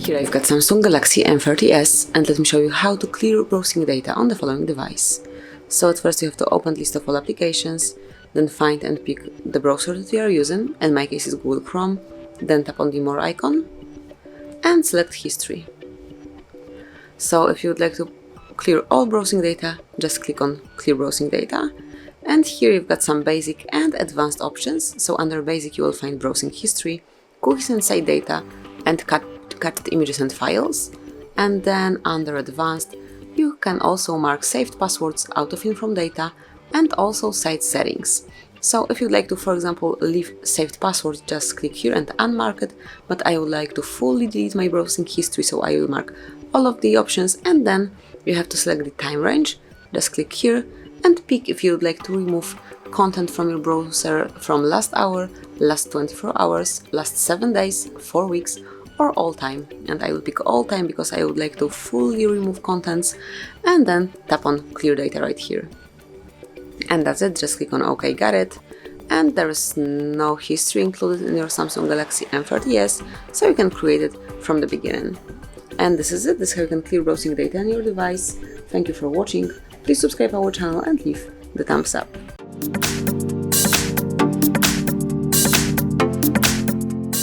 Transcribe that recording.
Here I've got Samsung Galaxy M30s, and let me show you how to clear browsing data on the following device. So at first you have to open list of all applications, then find and pick the browser that you are using. In my case it's Google Chrome. Then tap on the more icon and select history. So if you would like to clear all browsing data, just click on clear browsing data. And here you've got some basic and advanced options. So under basic you will find browsing history, cookies and site data, and cut images and files. And then under advanced you can also mark saved passwords, auto-fill from data, and also site settings. So if you'd like to, for example, leave saved passwords, just click here and unmark it, but I would like to fully delete my browsing history, so I will mark all of the options, and then you have to select the time range. Just click here and pick if you would like to remove content from your browser from last hour, last 24 hours, last 7 days, 4 weeks, or all time. And I will pick all time because I would like to fully remove contents, and then tap on clear data right here. And that's it, just click on OK, got it. And there is no history included in your Samsung Galaxy M30s, so you can create it from the beginning. And this is it, this is how you can clear browsing data on your device. Thank you for watching, please subscribe our channel and leave the thumbs up.